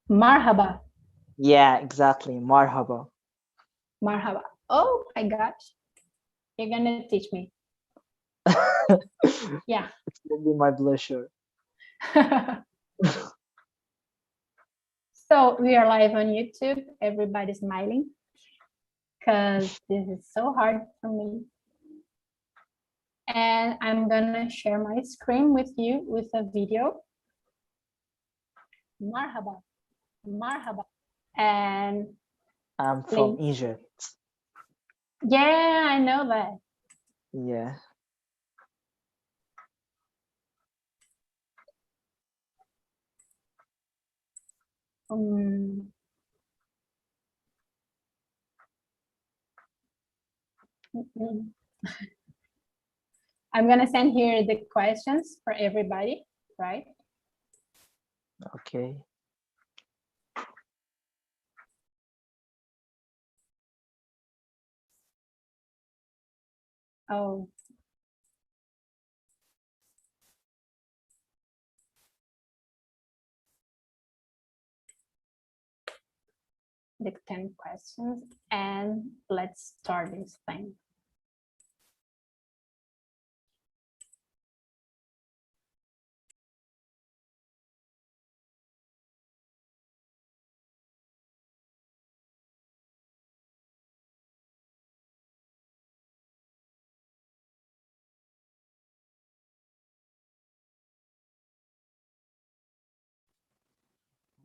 Marhaba. Yeah, exactly. Marhaba. Marhaba. Oh my gosh. You're gonna teach me. Yeah. It's gonna be my pleasure. So we are live on YouTube. Everybody's smiling because this is so hard for me. And I'm gonna share my screen with you with a video. Marhaba. Marhaba. And I'm from please. Egypt. Yeah, I know that. Yeah. Um, I'm gonna send here the questions for everybody, right? Okay. Oh, the 10 questions, and let's start this thing.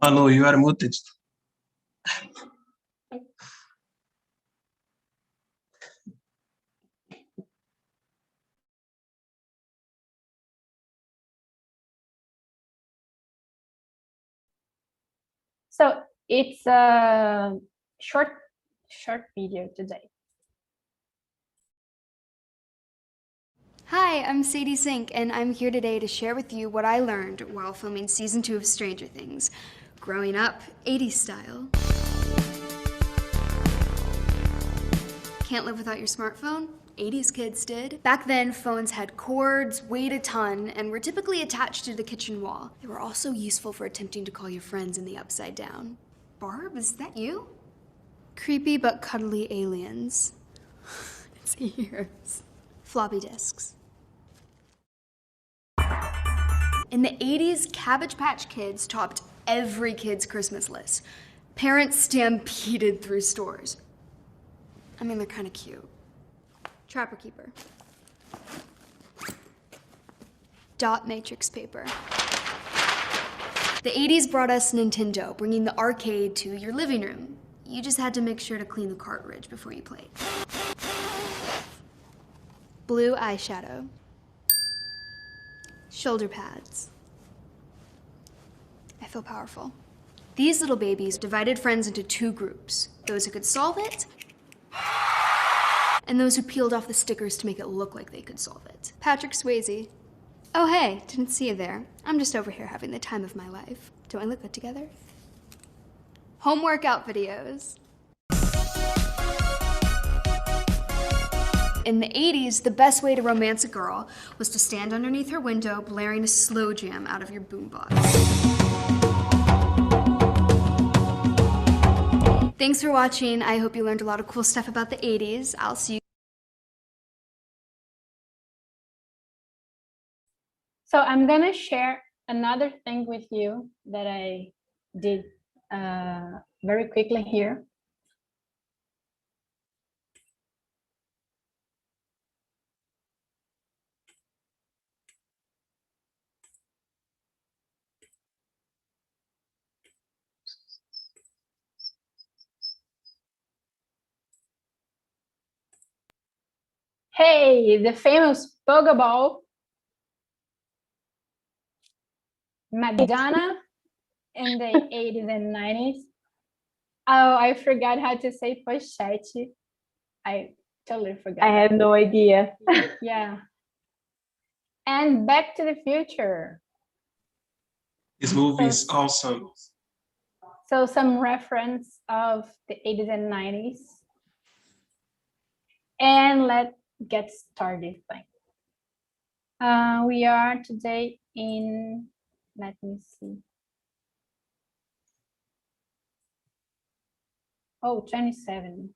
Hello, you are muted. So it's a short video today. Hi, I'm Sadie Sink, and I'm here today to share with you what I learned while filming season 2 of Stranger Things, growing up 80s style. Can't live without your smartphone? 80s kids did. Back then, phones had cords, weighed a ton, and were typically attached to the kitchen wall. They were also useful for attempting to call your friends in the upside down. Barb, is that you? Creepy but cuddly aliens. It's ears. Floppy disks. In the 80s, Cabbage Patch Kids topped every kid's Christmas list. Parents stampeded through stores. I mean, they're kind of cute. Trapper Keeper. Dot matrix paper. The 80s brought us Nintendo, bringing the arcade to your living room. You just had to make sure to clean the cartridge before you played. Blue eyeshadow. Shoulder pads. I feel powerful. These little babies divided friends into 2 groups. Those who could solve it, and those who peeled off the stickers to make it look like they could solve it. Patrick Swayze. Oh hey, didn't see you there. I'm just over here having the time of my life. Do I look good together? Home workout videos. In the 80s, the best way to romance a girl was to stand underneath her window blaring a slow jam out of your boombox. Thanks for watching. I hope you learned a lot of cool stuff about the 80s. I'll see you. So I'm gonna share another thing with you that I did very quickly here. Hey, the famous Pokeball, Madonna in the 80s and 90s. Oh, I forgot how to say pochette. I totally forgot. I had no idea. Yeah. And Back to the Future. This movie is awesome. So some reference of the 80s and 90s. And let's get started. We are today in, let me see. Oh, 27.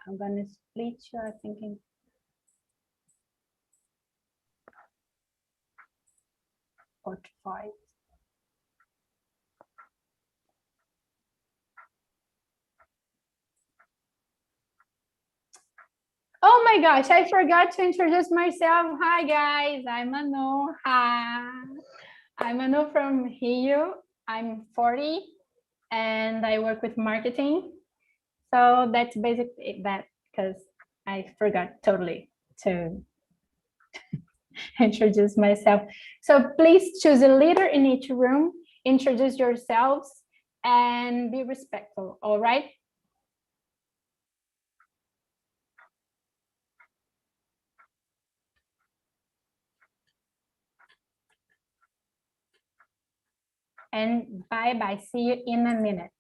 I'm gonna split you, I think, in 45. Oh my gosh, I forgot to introduce myself. Hi guys, I'm Manu. Hi. I'm Manu from Rio. I'm 40 and I work with marketing. So that's basically that, because I forgot totally to introduce myself. So please choose a leader in each room, introduce yourselves, and be respectful, all right? And bye-bye, see you in a minute.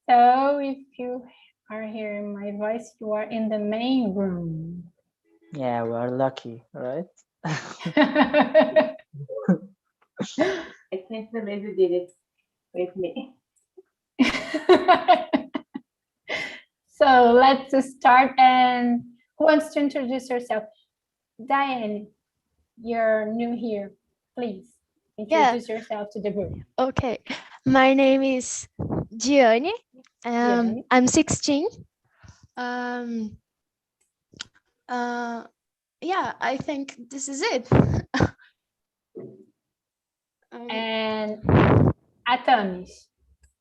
So if you are hearing my voice, you are in the main room. Yeah, we are lucky, right? I can't believe you did it with me. So let's start. And who wants to introduce yourself? Diane, you're new here. Please introduce yourself to the group. Okay, my name is Gianni. Gianni. I'm 16. Um, yeah, I think this is it. And Atamis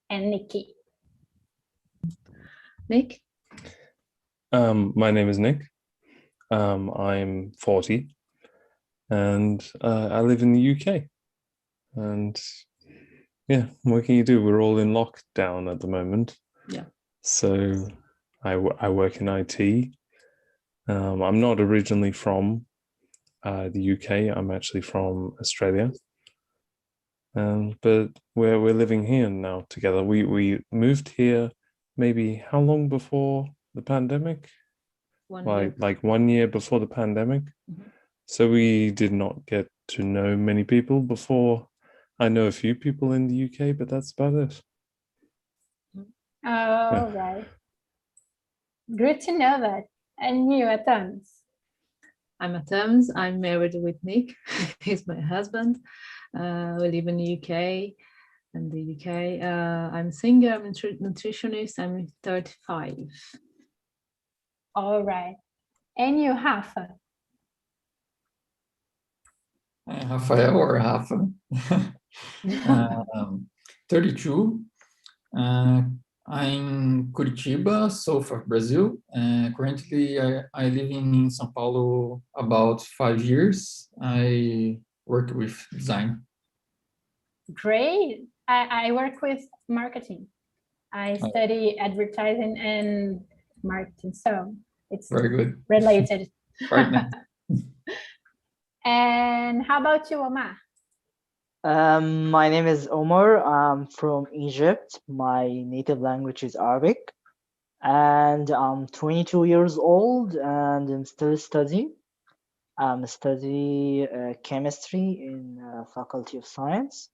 and Nikki. Nick? My name is Nick. I'm 40 and I live in the UK. And yeah, what can you do? We're all in lockdown at the moment. Yeah. So I work in IT. I'm not originally from the UK. I'm actually from Australia. But we're living here now together. We moved here maybe how long before the pandemic? Like 1 year before the pandemic. Mhm. So we did not get to know many people before. I know a few people in the UK, but that's about it. All right. Good to know that. And you, Atamis. I'm Atamis. I'm married with Nick. He's my husband. We live in the UK. I'm a singer, I'm a nutritionist. I'm 35. All right. And you, Rafa. Rafael or Rafa. 32. I'm in Curitiba, south of Brazil. Currently, I live in São Paulo about 5 years. I work with design. Great. I work with marketing. I study advertising and marketing, so it's Very good. related. Partner. And how about you, Omar? My name is Omar. I'm from Egypt. My native language is Arabic. And I'm 22 years old and I'm still studying. I'm studying chemistry in Faculty of Science.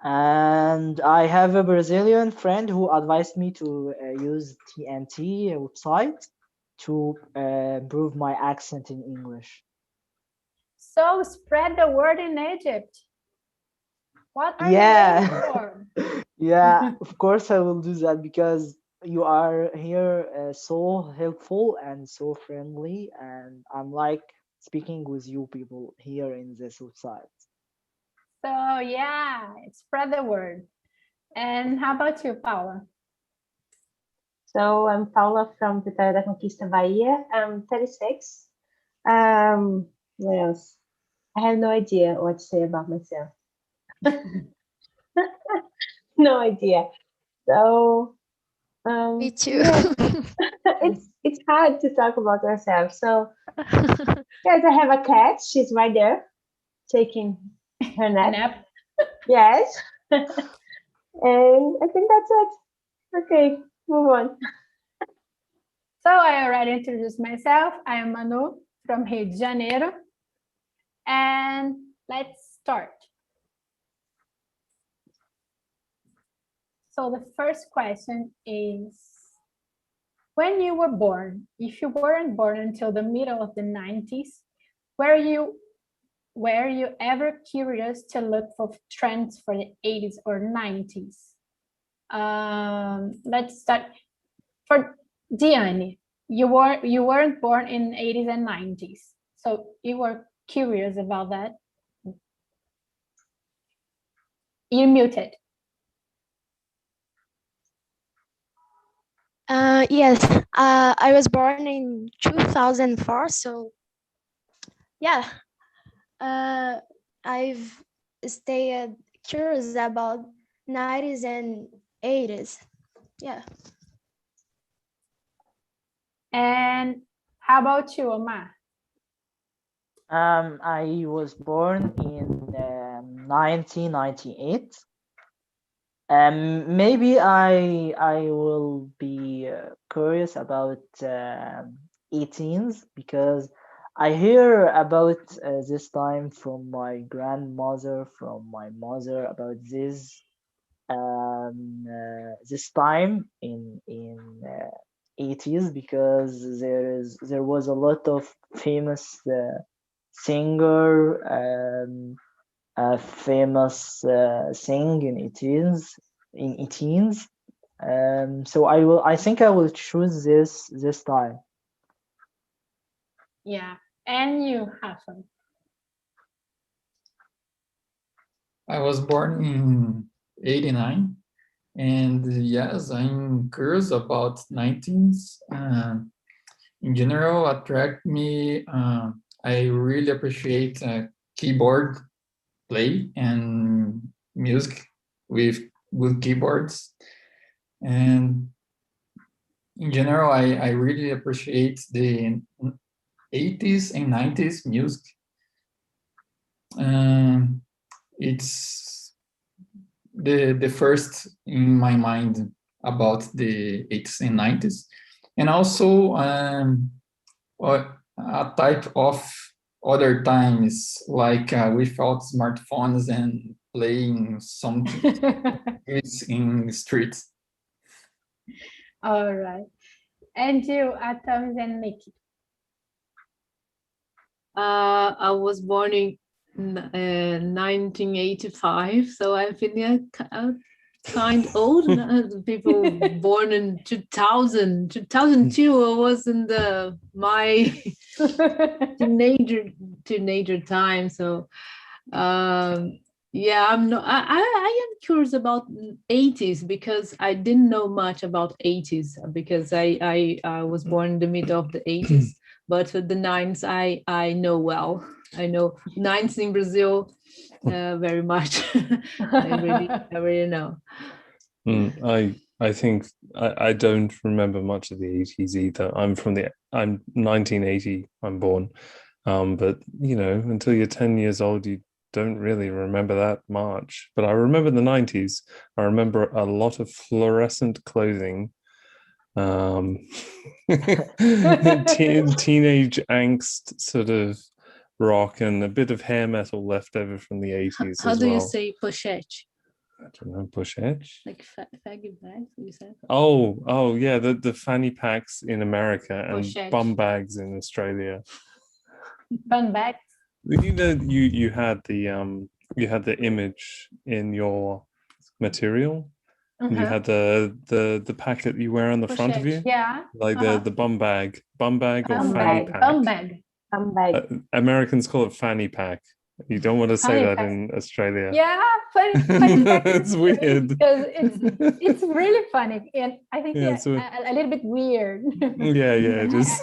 And I have a Brazilian friend who advised me to use TNT website to improve my accent in English. So spread the word in Egypt. What are Yeah. you waiting for? Yeah, of course I will do that because you are here so helpful and so friendly, and I'm like speaking with you people here in this website. So yeah, spread the word. And how about you, Paula? So I'm Paula from Vitória da Conquista, Bahia. I'm 36. What else? I have no idea what to say about myself. No idea. So Me too. yeah. It's hard to talk about ourselves. So, yes, I have a cat. She's right there, taking her nap. Nap. Yes. And I think that's it. Okay, move on. So I already introduced myself. I am Manu from Rio de Janeiro. And let's start. So the first question is, when you were born, if you weren't born until the middle of the 90s, were you ever curious to look for trends for the 80s or 90s? Let's start. For Diane, you weren't born in 80s and 90s, so you were curious about that. You're muted. Yes, I was born in 2004, so yeah, I've stayed curious about 90s and 80s. Yeah. And how about you, Omar? I was born in 1998. Maybe I will be curious about 18s because I hear about this time from my grandmother, from my mother about this time in 80s because there was a lot of famous singer famous thing in 18s. So I think I will choose this time. Yeah, and you, Hassan? I was born in 89, and yes, I'm curious about 19s. In general, attract me. I really appreciate keyboard play and music with good keyboards. And in general, I really appreciate the 80s and 90s music. It's the first in my mind about the 80s and 90s. And also a type of other times, like without smartphones and playing something in the streets. All right. And you, Atoms and Nikki? I was born in 1985, so I'm feeling kind old. People born in 2000, 2002. I was in my teenager time. So yeah, I'm not. I am curious about 80s because I didn't know much about 80s because I was born in the middle of the 80s. But the 90s, I know well. I know 90s in Brazil very much. I really know. I think I don't remember much of the 80s either. I'm 1980. I'm born, but you know, until you're 10 years old, you don't really remember that much. But I remember the 90s. I remember a lot of fluorescent clothing. Teenage angst sort of rock and a bit of hair metal left over from the 80s. How do you say pochette? I don't know, pochette? Like faggy bags, you said? Oh yeah, the fanny packs in America and Pochette. bum bags in Australia. Bum bags? You know, you had the image in your material. You had the packet you wear on the front of you, yeah, like the bum bag or bum fanny bag. pack. Bum bag. Americans call it fanny pack. You don't want to say Fanny that pack. in Australia. Yeah, funny fact. It's weird. Because it's really funny, and I think Yeah, so- a little bit weird. Yeah, it is.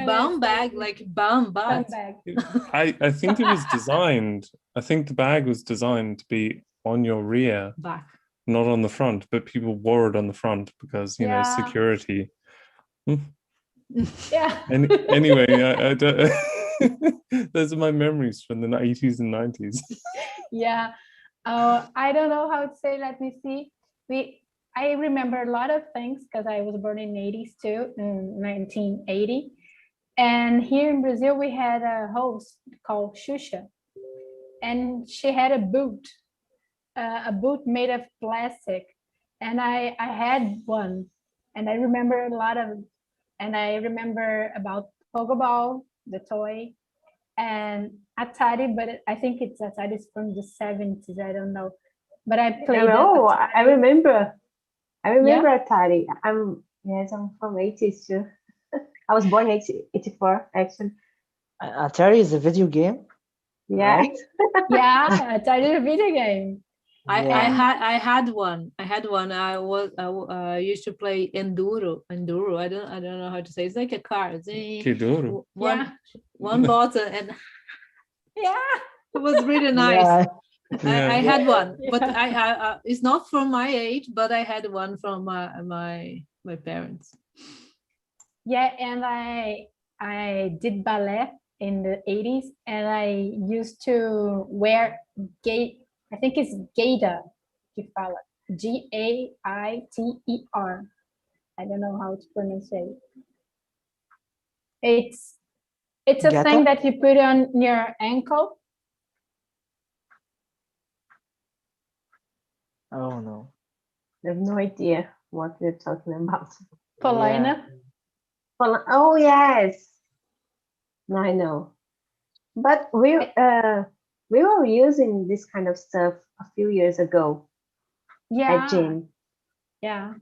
Bum bag, like bum Bum bag. bag. I think it was designed. I think the bag was designed to be on your rear, Back. not on the front. But people wore it on the front because you know Yeah. security. Yeah. Anyway, I don't, those are my memories from the 80s and 90s. Yeah. I don't know how to say. Let me see. I remember a lot of things because I was born in 80s too, in 1980. And here in Brazil, we had a host called Xuxa, and she had a boot made of plastic, and I had one, and I remember a lot of, and I remember about Pokeball, the toy, and Atari, but I think it's Atari is from the 70s. I don't know, but I played. Oh, I Atari. remember. I remember Yeah? Atari. I'm from 80s too. I was born 84 actually. Atari is a video game, Yeah. right? Yeah, Atari is a video game. Yeah. I had one. I used to play Enduro. I don't know how to say. It's like a car. Que duro. One button, and Yeah. it was really nice. Yeah. I had one, but Yeah. I it's not from my age, but I had one from my parents. Yeah, and I did ballet in the 80s, and I used to wear I think it's gaiter, que fala, Gaiter. I don't know how to pronounce it. It's a thing Gata? that you put on your ankle. Oh no. I have no idea what we're talking about. Paulina. Oh yes. No, I know. But we were using this kind of stuff a few years ago Yeah. at gym. Yeah.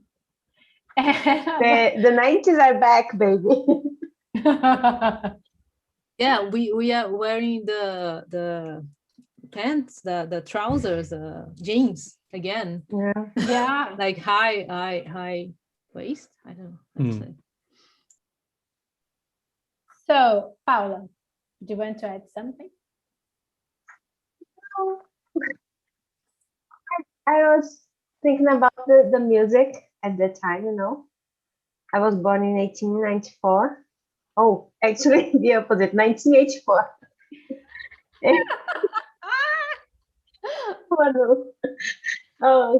The 90s are back, baby. Yeah, we are wearing the pants, the trousers, jeans again. Yeah. Yeah. Like high waist. I don't know how to say. So, Paula, do you want to add something? I was thinking about the music at the time, you know. I was born in 1894. Oh, actually, the opposite, 1984.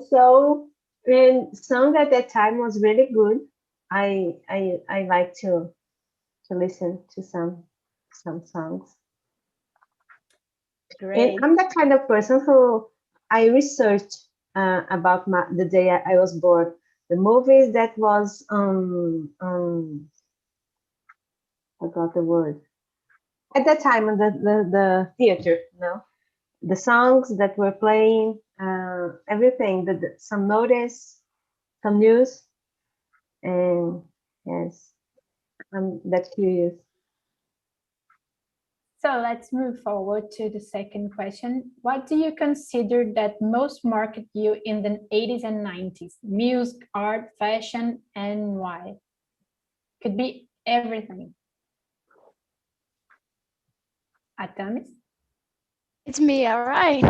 So when song at that time was really good. I like to listen to some songs. Great. And I'm the kind of person who I researched about the day I was born. The movies that was I got the word at that time in the theater, you know, the songs that were playing, everything, some notice, some news, and yes, I'm that curious. So let's move forward to the second question. What do you consider that most market you in the 80s and 90s? Music, art, fashion, and why? Could be everything. Atamis? It's me, all right.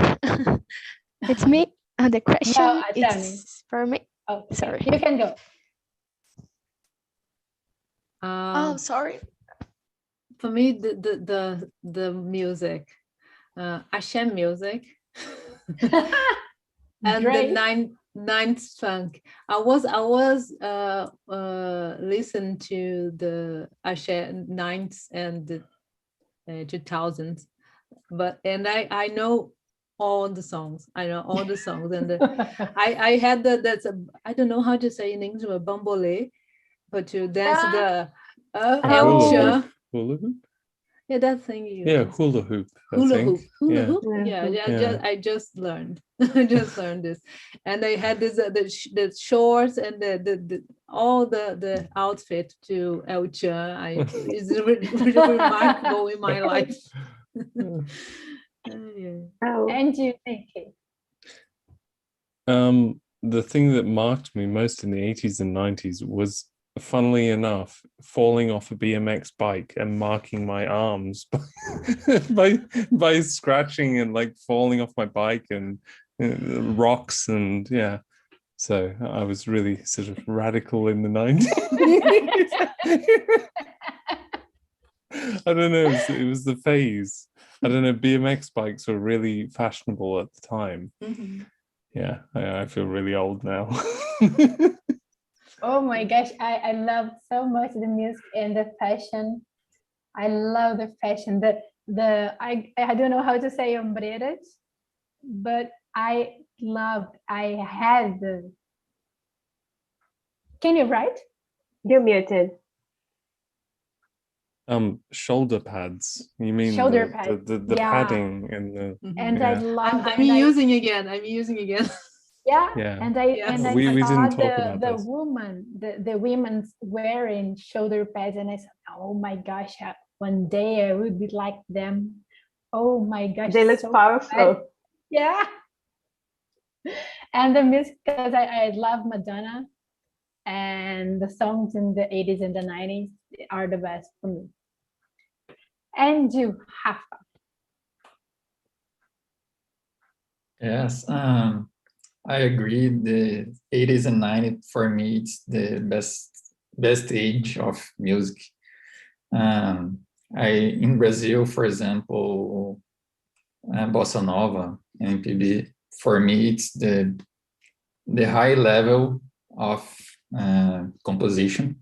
It's me. The question No, is for me. Oh, Sorry. you can go. Oh, sorry. For me, the music, Hashem music, and Great. the ninth funk. I was listen to the Hashem ninth and the 2000s, and I know all the songs. I know all the songs, and I had I don't know how to say in English, a bambolé, but to dance the Hula hoop? Yeah, that thing you Yeah, hula hoop. Hula hoop. Yeah. I just learned. I just learned this, and I had this the shorts and the all the outfit to El Chan. It's really, really remarkable in my life. Yeah. Oh, And you think it? The thing that marked me most in the 80s and 90s was, funnily enough, falling off a BMX bike and marking my arms by scratching and like falling off my bike and rocks, and yeah. So I was really sort of radical in the 90s. I don't know. It was the phase. I don't know. BMX bikes were really fashionable at the time. Yeah, I feel really old now. Oh my gosh, I love so much the music and the fashion. I love the fashion. I don't know how to say ombreiras, but I had the. Can you write? You're muted. Shoulder pads. You mean Shoulder the pads, the yeah. padding and the And I yeah. love. I'm using again. I'm using again. Yeah, Yeah. and I Yes. and I We saw didn't talk about the this. woman, the women's wearing shoulder pads, and I said, "Oh my gosh, one day I would be like them." Oh my gosh, They look so powerful. bad. Yeah. And the music, because I love Madonna, and the songs in the 80s and the 90s are the best for me. And you, Rafa. Yes, I agree. The 80s and 90s for me, it's the best age of music. In Brazil, for example, bossa nova, MPB. For me, it's the high level of composition,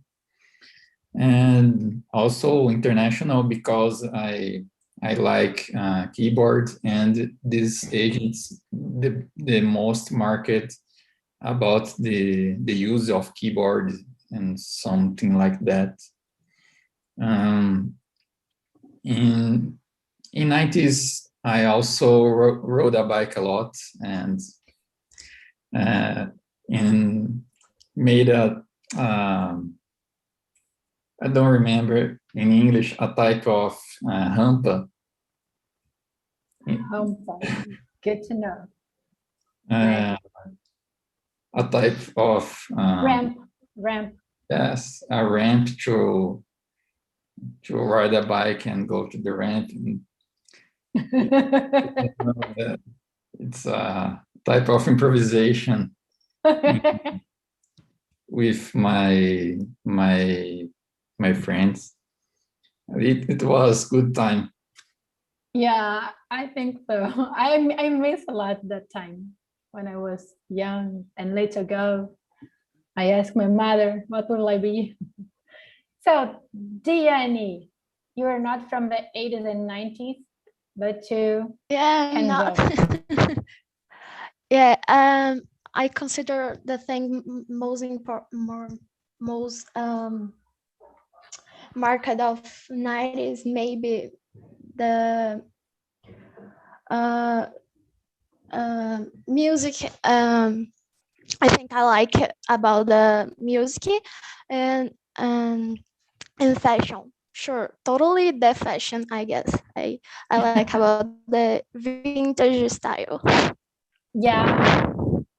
and also international because I like keyboard, and this agent's the most market about the use of keyboard and something like that. In 90s, I also rode a bike a lot and made a I don't remember in English a type of rampa. Good to know. A type of Ramp. Yes, a ramp to ride a bike and go to the ramp. It's a type of improvisation with my friends. It was good time. Yeah, I think so. I miss a lot that time when I was young and later go. I asked my mother, what will I be? So, Diani, you are not from the 80s and 90s, but you Yeah, can not. go. Yeah, I consider the thing most important, most market of 90s maybe the music. I think I like it about the music and fashion. Sure, totally the fashion. I guess I like about the vintage style. Yeah.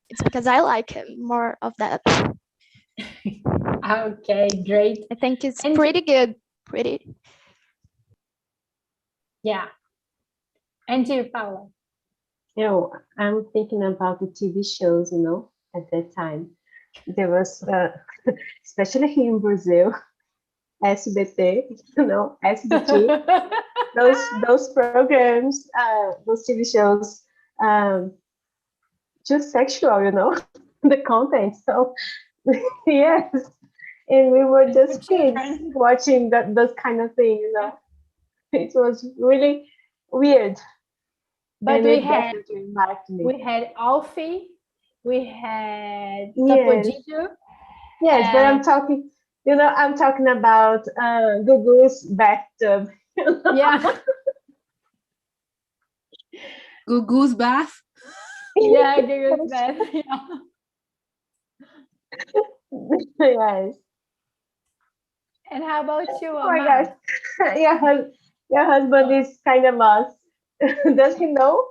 It's because I like it more of that. Okay, great. I think it's pretty good. Pretty. Yeah. And you, Paula? You know, I'm thinking about the TV shows, at that time. There was, especially here in Brazil, SBT, SBT, those programs, those TV shows, just sexual, the content. So, yes. And we were just kids watching those kind of thing, It was really weird. But we had Alfie, we had Yes. Topo Yes, but I'm talking about Gugu's bathtub. Yeah. Gugu's bath. Yeah, Gugu's bath. Yeah. Yes. And how about you, Oh my gosh, your husband is kind of lost. Does he know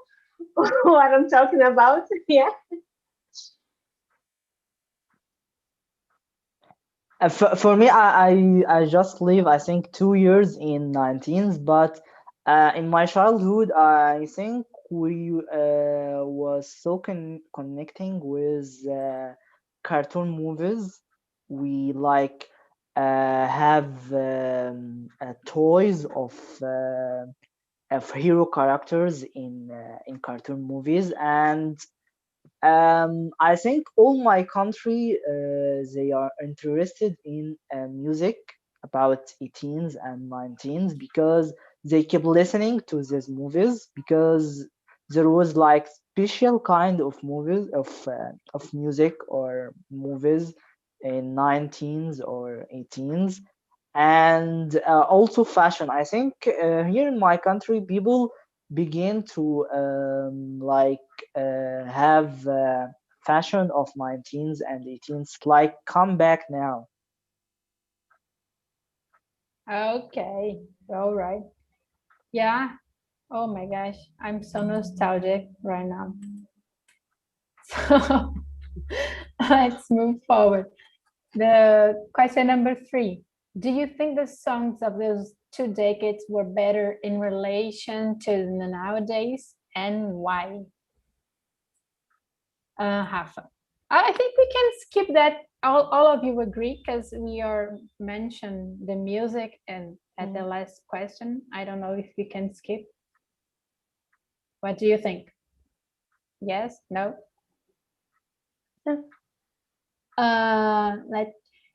what I'm talking about? Yeah. For me, I just live, I think, 2 years in 19s, but in my childhood, I think we was so connecting with cartoon movies. We like have toys of hero characters in cartoon movies, and I think all my country they are interested in music about 18s and 19s because they keep listening to these movies because there was like special kind of movies of music or movies in 19s or 18s, and also fashion. I think here in my country people begin to have fashion of 19s and 18s like come back now. Okay, all right. Yeah. Oh my gosh, I'm so nostalgic right now. So let's move forward. The question number 3. Do you think the songs of those 2 decades were better in relation to the nowadays, and why? Rafa. I think we can skip that. All of you agree because we are mentioned the music and at the last question. I don't know if we can skip. What do you think? Yes? No?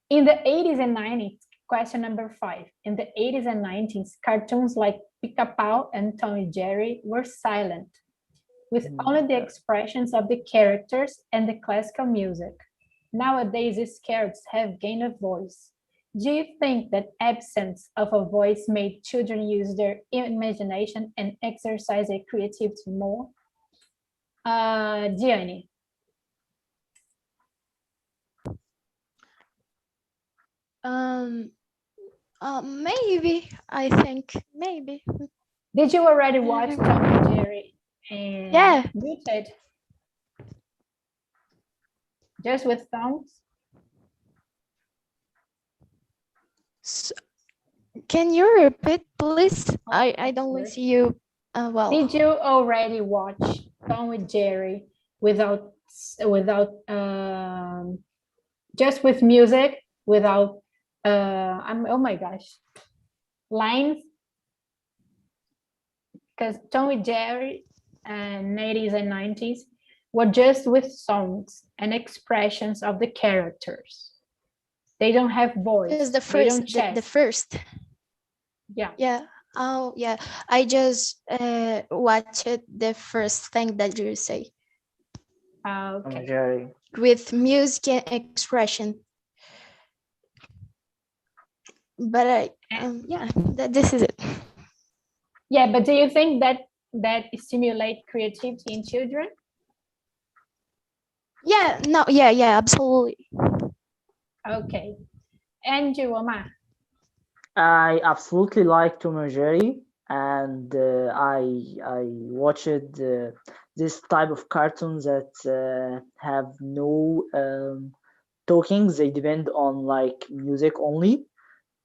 In the 80s and 90s, question number 5. In the 80s and 90s, cartoons like Pica-Pau and Tom and Jerry were silent, with only the expressions of the characters and the classical music. Nowadays, these characters have gained a voice. Do you think that absence of a voice made children use their imagination and exercise their creativity more? Gianni. Maybe, I think, maybe. Did you already watch Tom and Jerry? And Yeah. you said just with songs? So, can you repeat, please? I don't see you well. Did you already watch Tom and Jerry without just with music, without oh my gosh, lines? Because Tom and Jerry and 80s and 90s were just with songs and expressions of the characters. They don't have voice. It's the They don't first, chat. the first. Yeah. Yeah. Oh, yeah. I just watched the first thing that you say Okay. Jerry. with music and expression. But yeah, this is it. Yeah, but do you think that stimulate creativity in children? Yeah. No. Yeah. Yeah. Absolutely. Okay. And you, Omar? I absolutely like Tom and Jerry, and I watched this type of cartoons that have no talking. They depend on like music only,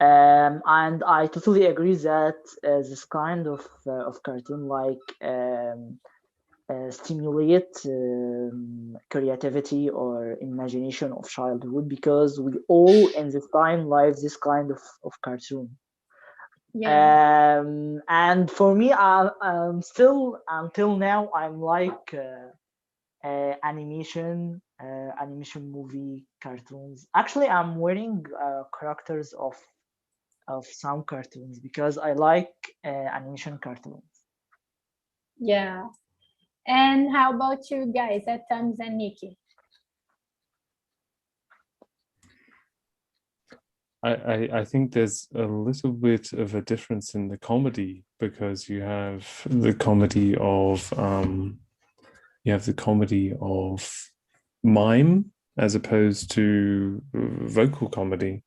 and I totally agree that this kind of cartoon like stimulate creativity or imagination of childhood because we all in this time live this kind of cartoon. Yeah. And for me, still until now, I'm like animation movie cartoons. Actually, I'm wearing characters of some cartoons because I like animation cartoons. Yeah. And how about you guys, Tams and Nikki? I think there's a little bit of a difference in the comedy because you have the comedy of mime as opposed to vocal comedy.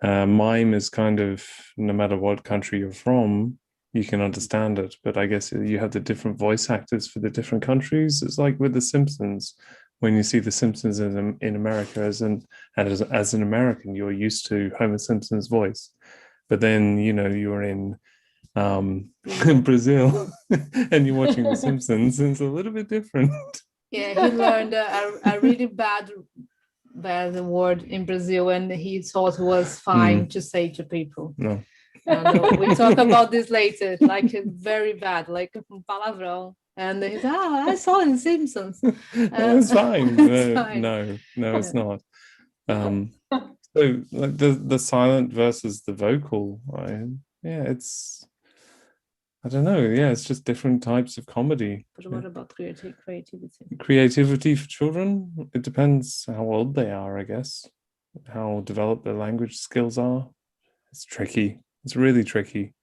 Mime is kind of, no matter what country you're from, you can understand it, but I guess you have the different voice actors for the different countries. It's like with The Simpsons. When you see The Simpsons in America as an American, you're used to Homer Simpson's voice, but then you're in Brazil and you're watching The Simpsons, and it's a little bit different. Yeah, he learned a really bad word in Brazil, and he thought it was fine to say to people. No. No, we talk about this later. Like very bad, like palavrão. And he's I saw in Simpsons. It's fine. It's fine. No, it's not. So like the silent versus the vocal, right? Yeah, it's I don't know. Yeah, it's just different types of comedy. But what about creativity? Creativity for children, it depends how old they are, I guess. How developed their language skills are. It's tricky. It's really tricky.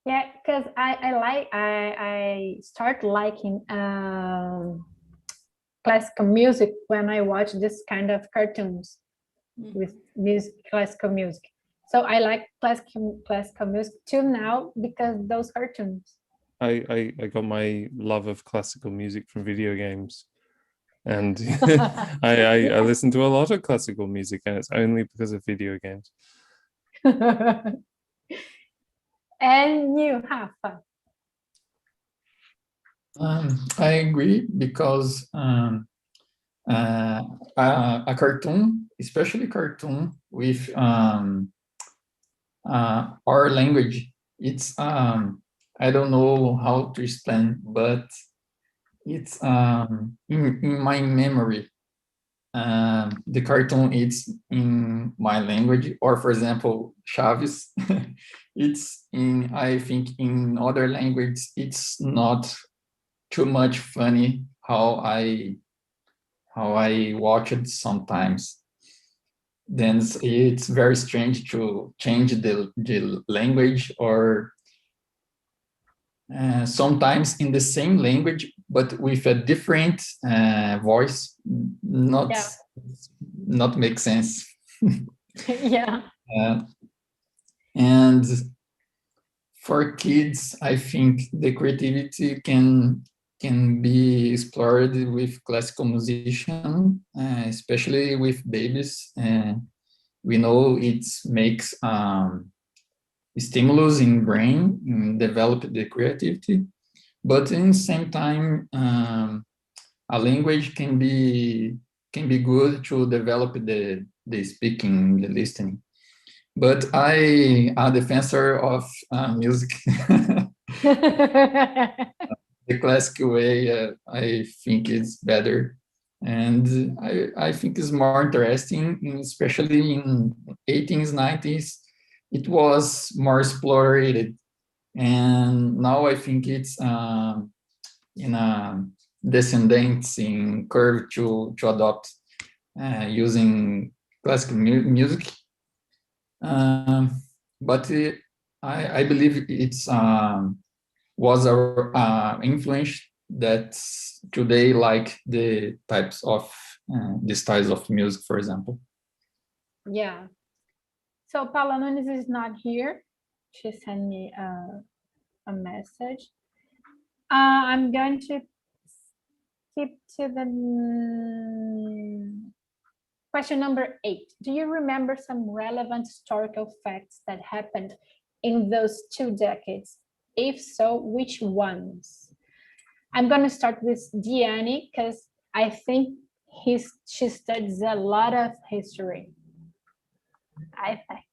Yeah, because I start liking classical music when I watch this kind of cartoons with classical music. So I like classical music till now because those cartoons. I got my love of classical music from video games. And I listen to a lot of classical music, and it's only because of video games. And you, Rafa? I agree because a cartoon, especially cartoon with our language, it's I don't know how to explain, but it's in my memory. The cartoon it's in my language, or for example, Chaves, it's in, I think in other languages, it's not too much funny how I watch it sometimes. Then it's very strange to change the language, or sometimes in the same language but with a different voice, not make sense. Yeah. And for kids, I think the creativity can be explored with classical musician, especially with babies. We know it makes stimulus in brain and develop the creativity, but in the same time, a language can be good to develop the speaking, the listening. But I am a defender of music. The classical way, I think is better. And I think it's more interesting, especially in 18s, 90s, it was more explored. And now I think it's in a descending curve to adopt using classical music. But I believe it's was our influence that today like the types of the styles of music, for example. Yeah. So Paula Nunes is not here. She sent me a message. I'm going to skip to the question number 8. Do you remember some relevant historical facts that happened in those 2 decades? If so, which ones? I'm going to start with Diane because I think she studies a lot of history. I think.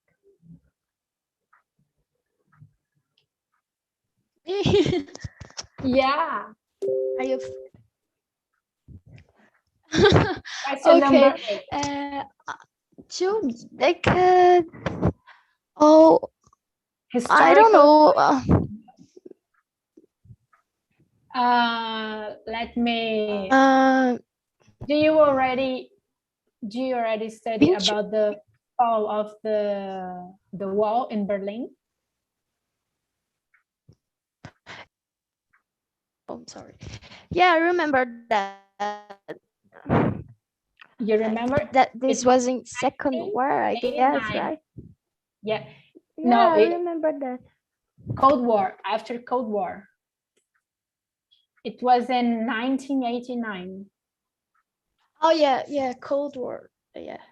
Yeah. Are you? Okay. 2 decades. Oh, I don't know. Let me. Do you already study about the fall of the wall in Berlin? Oh, I'm sorry. Yeah, I remember that. You remember that this was in Second War, I guess, right? Yeah. Yeah, No, I remember that. Cold War, after Cold War. It was in 1989. Oh yeah, Cold War. Yeah.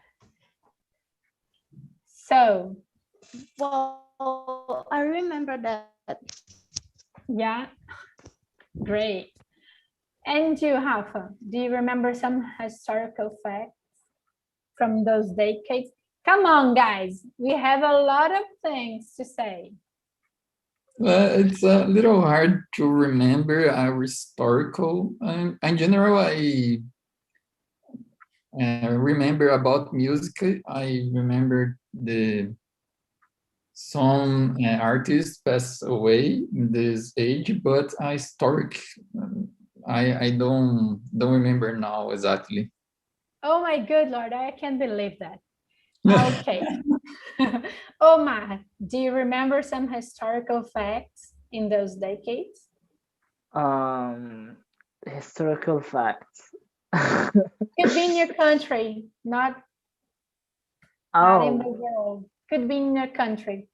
So, well, I remember that. Yeah, great. And you, Rafa, do you remember some historical facts from those decades? Come on, guys. We have a lot of things to say. It's a little hard to remember our historical. In general, I remember about music. I remember some artists passed away in this age, but historic, I don't remember now exactly. Oh my good Lord, I can't believe that. Okay. Omar, do you remember some historical facts in those decades? Historical facts. Could be in your country, not in the Oh, world. Could be in your country.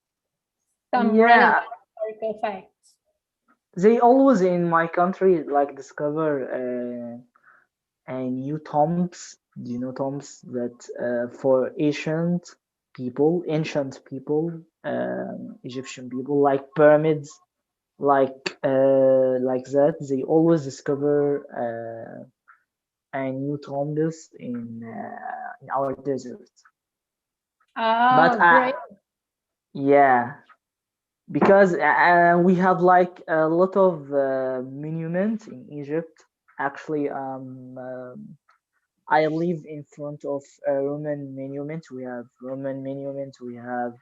Some yeah. relevant historical facts. They always in my country like discover new tombs. Do you know tombs that for ancient people, Egyptian people, like pyramids, like that. They always discover new tombs in our desert. But Oh, great. yeah, because we have like a lot of monuments in Egypt. Actually, I live in front of a Roman monument. We have Roman monument. We have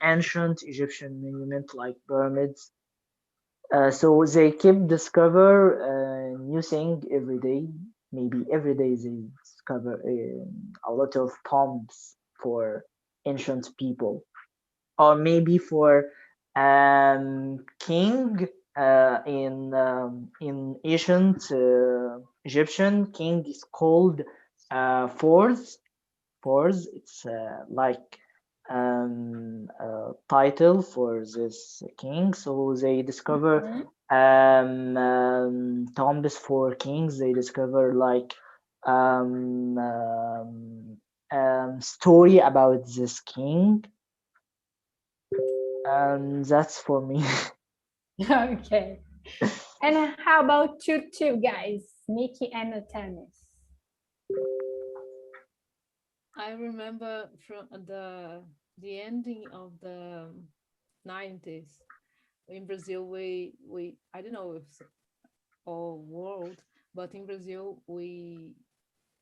ancient Egyptian monument like pyramids. So they keep discover new thing every day. Maybe every day they discover a lot of tombs for ancient people, or maybe for king in ancient Egyptian king is called Fourth. Fourth, it's like title for this king. So they discover tombs for kings. They discover like story about this king, and that's for me. Okay. And how about you two guys, Nikki and Atamis? I remember from the ending of the 90s in Brazil. We I don't know if it's all world, but in Brazil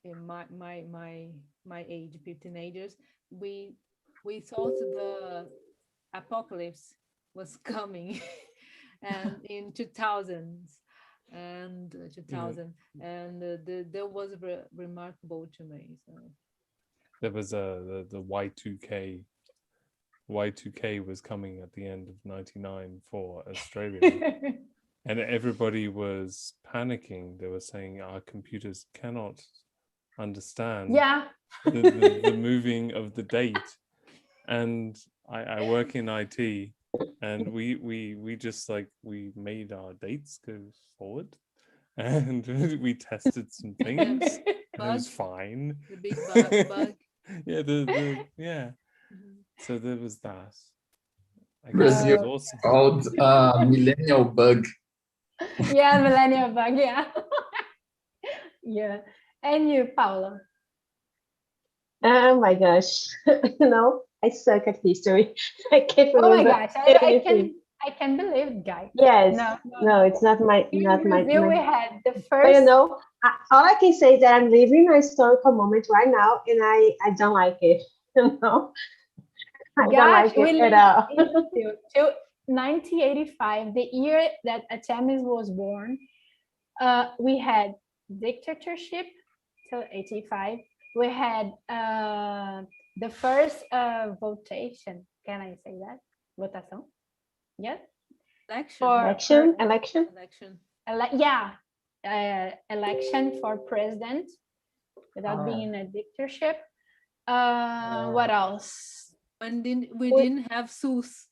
in my age, 15 we thought the apocalypse was coming, and in 2000s and 2000, and that was remarkable to me. So There was the Y2K. Y2K was coming at the end of '99 for Australia, and everybody was panicking. They were saying our computers cannot understand Yeah. the moving of the date. And I work in IT, and we just like we made our dates go forward, and we tested some things. And it was fine. the big bug. Yeah, yeah. So there was that. I guess Brazil it was awesome. called millennial bug. Yeah, millennial bug, yeah. Yeah. And you, Paula? Oh my gosh. I suck at history. I can't Oh my remember gosh, anything. I can believe it, guys. Yes. No. It's not my In not my, Brazil, my we had the But first. all I can say is that I'm living a historical moment right now, and I don't like it. I don't Gosh, like we it at lived all. till 1985, the year that Atamis was born. We had dictatorship till 85. We had the first votation. Can I say that? Votação? Yes. Election. Election. Election for president without being in a dictatorship. What else? And we didn't have SUS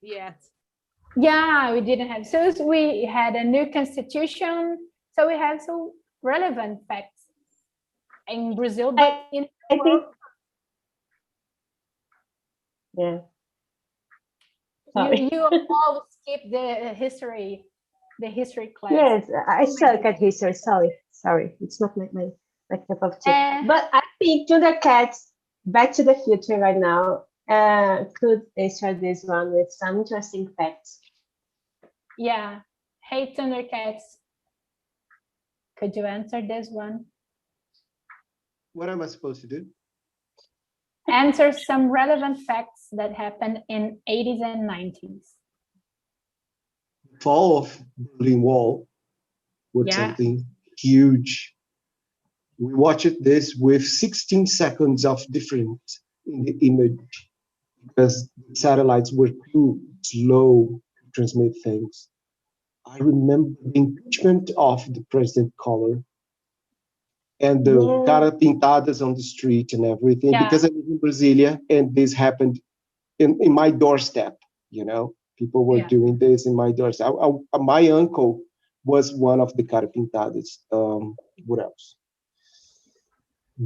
yet. Yeah, we didn't have SUS. We had a new constitution. So we have some relevant facts in Brazil, but in I think. Yeah. you all skip the history class. Yes, I suck at history. Sorry, it's not my My cup of tea. And But I think Thundercats, Back to the Future right now, could start this one with some interesting facts. yeah, hey Thundercats, could you answer this one? What am I supposed to do? Answer some relevant facts that happened in 80s and 90s. Fall of Berlin Wall was Yeah. something huge. We watched this with 16 seconds of difference in the image because satellites were too slow to transmit things. I remember the impeachment of the President Collor and the Yeah. cara pintadas on the street and everything, Yeah. because I live in Brasilia and this happened in my doorstep, you know, people were Yeah. doing this in my doorstep. My uncle was one of the cara pintadas. What else?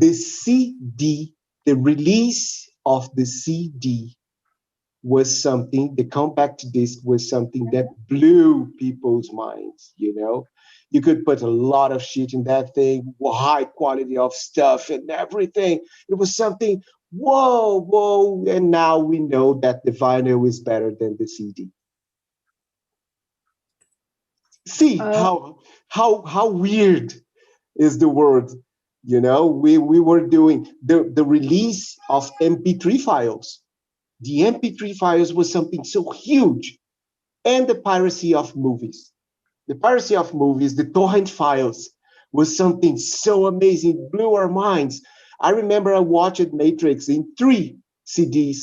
The CD, the release of the CD was something, the compact disc was something that blew people's minds, you know? You could put a lot of shit in that thing, high quality of stuff and everything. It was something, whoa. And now we know that the vinyl is better than the CD. See how weird is the world, you know? We were doing the release of MP3 files. The MP3 files was something so huge, and the piracy of movies. The piracy of movies, the torrent files, was something so amazing, blew our minds. I remember I watched Matrix in 3 CDs,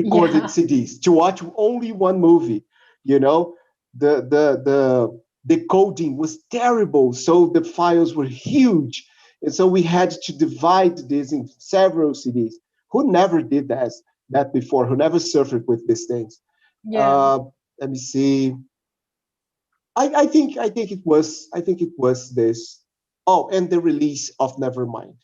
recorded Yeah. CDs, to watch only one movie. You know, the coding was terrible, so the files were huge, and so we had to divide this in several CDs. Who never did that before? Who never suffered with these things? Yeah. Let me see. I think it was this. Oh, and the release of Nevermind.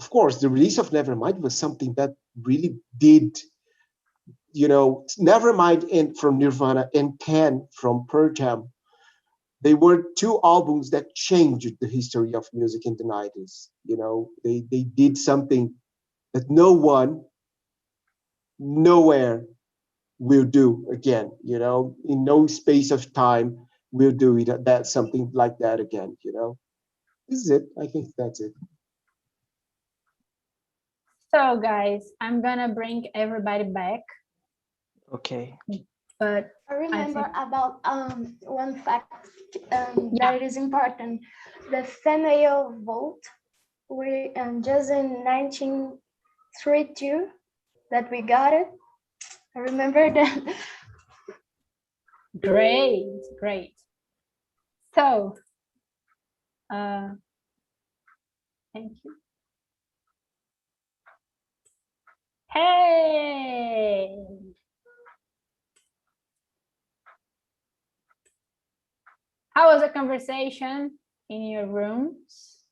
Of course, the release of Nevermind was something that really did, you know, Nevermind and from Nirvana and 10 from Pearl Jam. They were 2 albums that changed the history of music in the 90s. You know, they did something that no one, nowhere will do again, you know, in no space of time will do it, that something like that again, you know. This is it. I think that's it. So guys, I'm gonna bring everybody back, Okay. but I remember think- about one fact Yeah. that is important. The female vote, we just in 1932 that we got it. I remember that. great. So, thank you. Hey. How was the conversation in your rooms?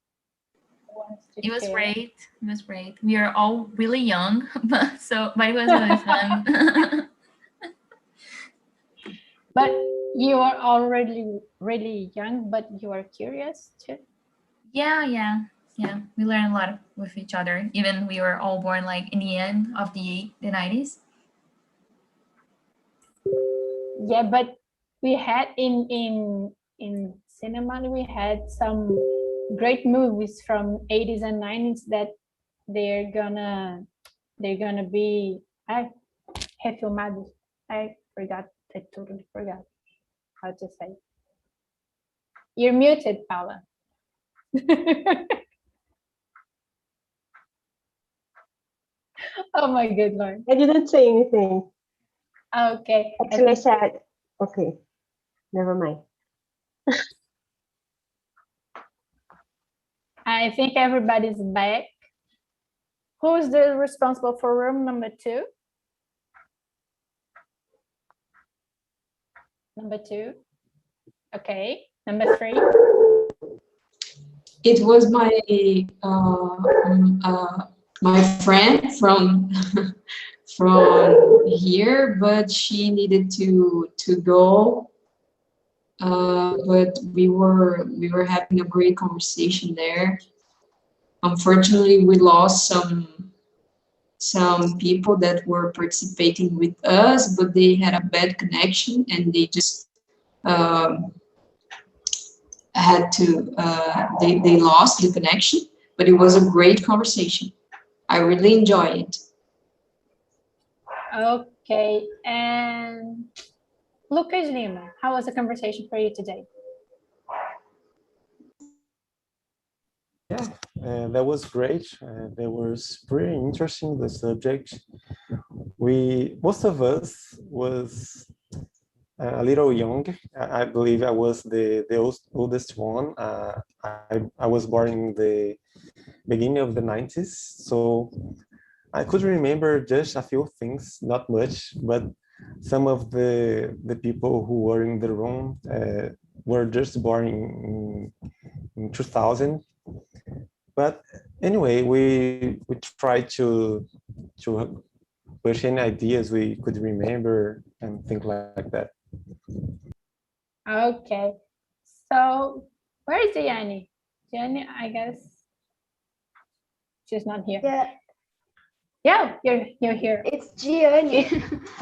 Who wants to It was share? great. It was great. We are all really young, but it was really fun. But you are already really young, but you are curious too. Yeah. We learned a lot with each other. Even we were all born like in the end of the 90s. Yeah, but we had in cinema, we had some great movies from 80s and 90s that they're gonna be refilmados. I totally forgot how to say. You're muted, Paula. Oh my good Lord. I didn't say anything. Okay. Actually, I said, okay, never mind. I think everybody's back. Who's the responsible for room number 2? Number 2. Okay. Number 3. It was my friend from from here, but she needed to go but we were having a great conversation there. Unfortunately, we lost some people that were participating with us, but they had a bad connection and they just had to they lost the connection. But it was a great conversation. I really enjoyed it. Okay, and Lucas Lima, how was the conversation for you today? Yeah, that was great. That was pretty interesting, the subject. Most of us was a little young. I believe I was the oldest one. I was born in the beginning of the 90s, so I could remember just a few things, not much, but some of the people who were in the room were just born in 2000. But anyway, we tried to push any ideas we could remember and think like that. Okay, so where is Gianni? Gianni, I guess she's not here. Yeah, Yeah, you're here. it's Gianni.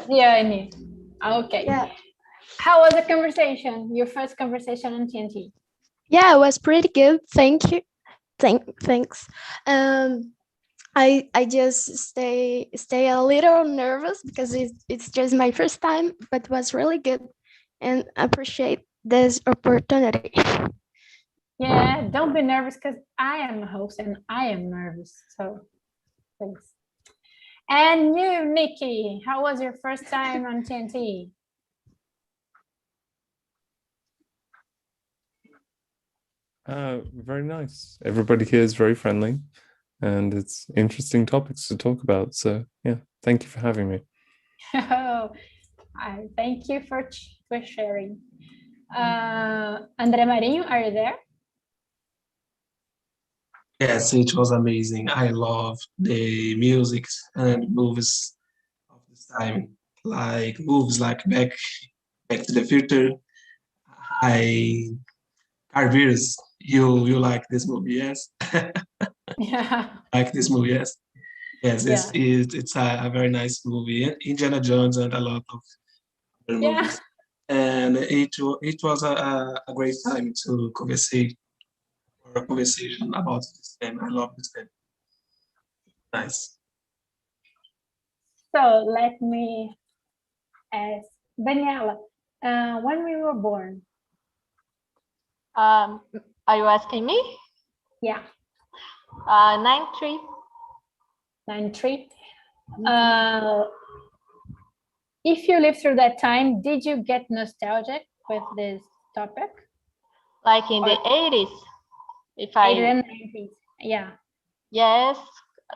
Gianni. Okay. Yeah. How was the conversation? Your first conversation on TNT? Yeah, it was pretty good. Thank you. Thanks. I just stay a little nervous because it's just my first time, but was really good and appreciate this opportunity. Yeah, don't be nervous because I am a host and I am nervous. So thanks. And you, Nikki, how was your first time on TNT? Very nice. Everybody here is very friendly, and it's interesting topics to talk about. So yeah, thank you for having me. Oh, thank you for sharing. Andre Marinho, are you there? Yes, it was amazing. I love the music and movies of this time, like movies like Back to the Future. Carveres, you like this movie, yes? Yeah. Like this movie, yes? Yes, Yeah. it's a very nice movie. Indiana Jones and a lot of other Yeah. movies. And it was a great time to conversate or a conversation about this game. I love this game. Nice. So let me ask Daniela, when we were born? Are you asking me? Yeah. 93. 93. If you lived through that time, did you get nostalgic with this topic? Like in the 80s? If 80s and 90s, yeah. Yes,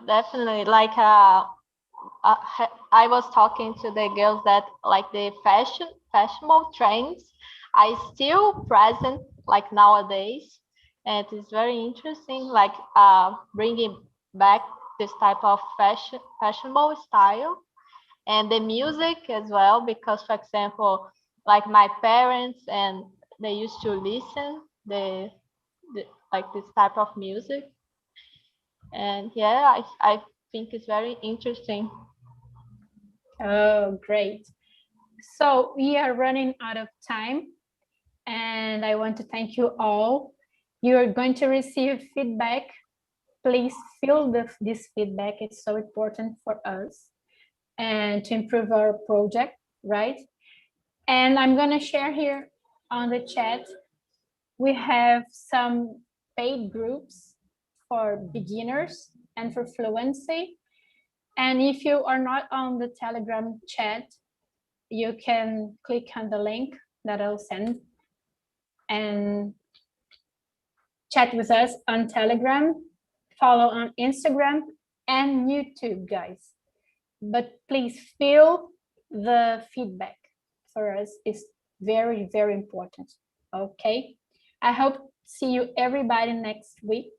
definitely. Like I was talking to the girls that like the fashionable trends are still present like nowadays, and it's very interesting, like bringing back this type of fashionable style, and the music as well, because for example, like my parents, and they used to listen the like this type of music, and yeah, I think it's very interesting. Oh, great. So we are running out of time, and I want to thank you all. You are going to receive feedback. Please fill this feedback. It's so important for us and to improve our project, right? And I'm going to share here on the chat. We have some paid groups for beginners and for fluency. And if you are not on the Telegram chat, you can click on the link that I'll send and chat with us on Telegram, follow on Instagram and YouTube, guys. But please feel the feedback for us is very, very important. Okay. I hope see you everybody next week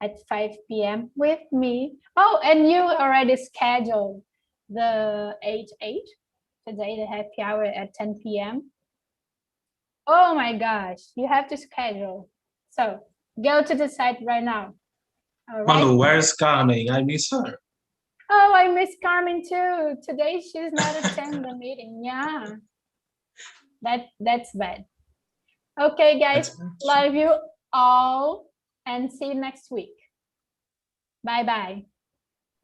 at 5 p.m. with me. Oh, and you already scheduled the 8-8 today, the happy hour at 10 p.m. Oh my gosh, you have to schedule. So go to the site right now. All right. Manu, where's Carmen? I miss her. Oh, I miss Carmen too. Today she's not attending the meeting. Yeah. That's bad. Okay, guys, love you all and see you next week. Bye-bye.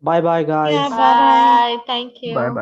Bye bye, guys. Bye. Thank you. Bye bye.